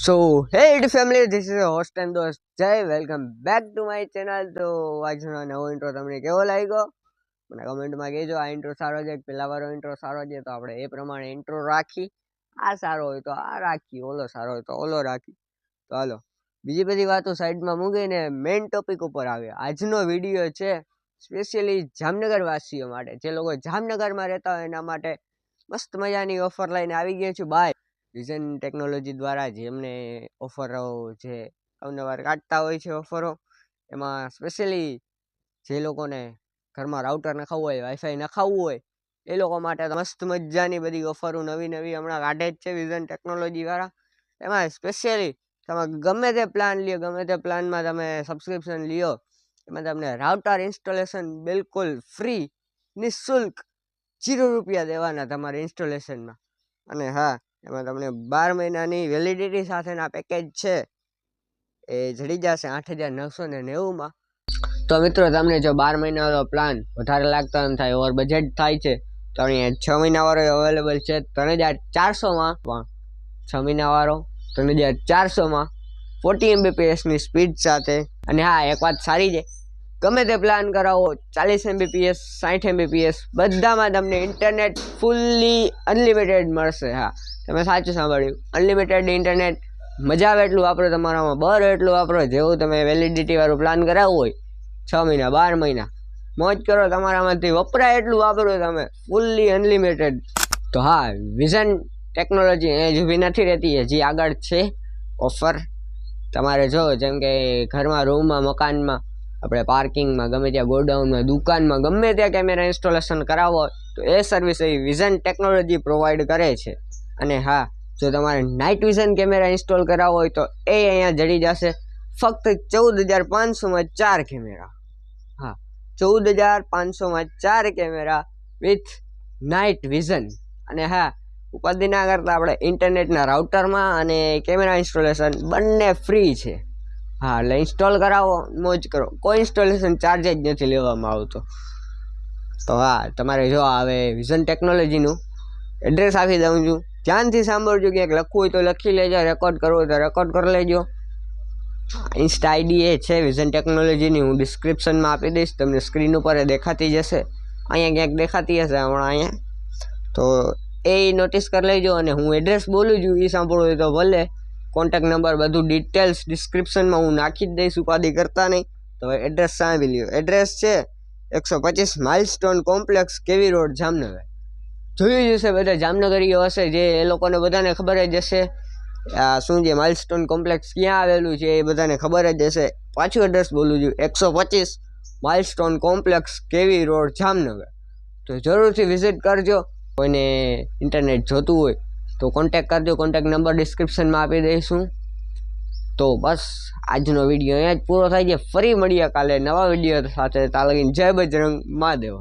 So, hey it family, this is your host and host Jay. Welcome back to my channel. તો આજનો નવો intro તમને કેવો લાગ્યો મને કમેન્ટમાં કહેજો. આ ઇન્ટ્રો સારો છે, પહેલા વાળો ઇન્ટ્રો સારો છે, તો આપણે એ પ્રમાણે ઇન્ટ્રો રાખી. આ સારો હોય તો આ રાખી, ઓલો સારો હોય તો ઓલો રાખી. તો હાલો બીજી બધી વાતો સાઈડમાં મૂકીને મેઇન ટોપિક ઉપર આવે. આજનો વિડીયો છે સ્પેશિયલી જામનગર વાસીઓ માટે, જે લોકો જામનગરમાં રહેતા હોય એના માટે મસ્ત મજાની ઓફર લઈને આવી ગયા છું બાય વિઝન ટેકનોલોજી દ્વારા. જેમને ઓફરો જે અવનવાર કાઢતા હોય છે ઓફરો, એમાં સ્પેશિયલી જે લોકોને ઘરમાં રાઉટર નખાવવું હોય, વાઈફાઈ નખાવવું હોય, એ લોકો માટે મસ્ત મજાની બધી ઓફરો નવી નવી હમણાં કાઢે જ છે વિઝન ટેકનોલોજી વાળા. એમાં સ્પેશિયલી તમે ગમે તે પ્લાન લ્યો, ગમે તે પ્લાનમાં તમે સબસ્ક્રિપ્શન લ્યો, એમાં તમને રાઉટર ઇન્સ્ટોલેશન બિલકુલ ફ્રી, નિઃશુલ્ક, 0 રૂપિયા દેવાના તમારે ઇન્સ્ટોલેશનમાં. અને હા, એમાં તમને 12 મહિનાની વેલિડિટી સાથેના પેકેજ છે એ જડી જશે 8,990માં. તો મિત્રો, તમને જો 12 મહિનાનો પ્લાન વધારે લાગતો એમ થાય, ઓવર બજેટ થાય છે, તો અહીંયા 6 મહિનાવાળો અવેલેબલ છે 3,400માં. પણ 6 મહિનાવાળો 3,400માં 40 Mbpsની સ્પીડ સાથે. અને હા, એક વાત સારી છે, ગમે તે પ્લાન કરાવો 40 Mbps 60 Mbps બધામાં તમને ઇન્ટરનેટ ફૂલ્લી અનલિમિટેડ મળશે. હા, તમે સાચું સાંભળ્યું, અનલિમિટેડ ઇન્ટરનેટ. મજા આવે એટલું વાપરો, તમારામાં બર એટલું વાપરો. જેવું તમે વેલિડિટી વાળું પ્લાન કરાવવું હોય 6 મહિના 12 મહિના મોજ કરો, તમારામાંથી વપરાય એટલું વાપરો તમે, ફૂલ્લી અનલિમિટેડ. તો હા, વિઝન ટેકનોલોજી એ જ ઊભી નથી રહેતી, હજી આગળ છે ઓફર. તમારે જો જેમ કે ઘરમાં, રૂમમાં, મકાનમાં, આપણે પાર્કિંગમાં, ગમે ત્યાં ગોડાઉનમાં, દુકાનમાં, ગમે ત્યાં કેમેરા ઇન્સ્ટોલેશન કરાવો તો એ સર્વિસ એ વિઝન ટેકનોલોજી પ્રોવાઈડ કરે છે. અને હા, જો તમારે નાઇટ વિઝન કેમેરા ઇન્સ્ટોલ કરાવવો હોય તો એ અહીંયા જડી જશે ફક્ત 14,500માં 4 કેમેરા. હા, 14,500માં 4 કેમેરા વિથ નાઇટ વિઝન. અને હા, ઉપાધિ ના કરતા આપણે ઇન્ટરનેટના રાઉટરમાં અને કેમેરા ઇન્સ્ટોલેશન બંને ફ્રી છે. હા, એટલે ઇન્સ્ટોલ કરાવો, મોજ કરો, કોઈ ઇન્સ્ટોલેશન ચાર્જ જ નથી લેવામાં આવતો. તો હા, તમારે જો હવે વિઝન ટેકનોલોજીનું એડ્રેસ આપી દઉં છું, ધ્યાનથી સાંભળજો. ક્યાંક લખવું હોય તો લખી લેજો, રેકોર્ડ કરવું હોય તો રેકોર્ડ કરી લેજો. ઇન્સ્ટા આઈડી એ છે વિઝન ટેકનોલોજીની, હું ડિસ્ક્રિપ્શનમાં આપી દઈશ, તમને સ્ક્રીન ઉપર એ દેખાતી જશે. અહીંયા ક્યાંક દેખાતી હશે હમણાં અહીંયા, તો એ નોટિસ કરી લેજો. અને હું એડ્રેસ બોલું છું, એ સાંભળવું હોય તો ભલે. કોન્ટેક્ટ નંબર બધું ડિટેલ્સ ડિસ્ક્રિપ્શનમાં હું નાખી જ દઈશ, ઉપાધિ કરતા નહીં. તો એડ્રેસ સાંભળી લ્યો. એડ્રેસ છે 125 માઇલસ્ટોન કોમ્પ્લેક્સ, કેવી રોડ, જામનગર. જોયું જ હશે બધા જામનગરીઓ હશે, જે એ લોકોને બધાને ખબર જ હશે આ શું છે માઇલસ્ટોન કોમ્પ્લેક્સ ક્યાં આવેલું છે, એ બધાને ખબર જ હશે. પાછું એડ્રેસ બોલું છું, 125 માઇલસ્ટોન કોમ્પ્લેક્સ, કેવી રોડ, જામનગર. તો જરૂરથી વિઝિટ કરજો. કોઈને ઇન્ટરનેટ જોતું હોય તો કોન્ટેક્ટ કરજો, કોન્ટેક્ટ નંબર ડિસ્ક્રિપ્શનમાં આપી દઈશું. તો બસ, આજનો વિડીયો અહીંયા જ પૂરો થાય છે. ફરી મળીએ કાલે નવા વિડીયો સાથે. ત્યાં લગીને જય બજરંગ મહાદેવ.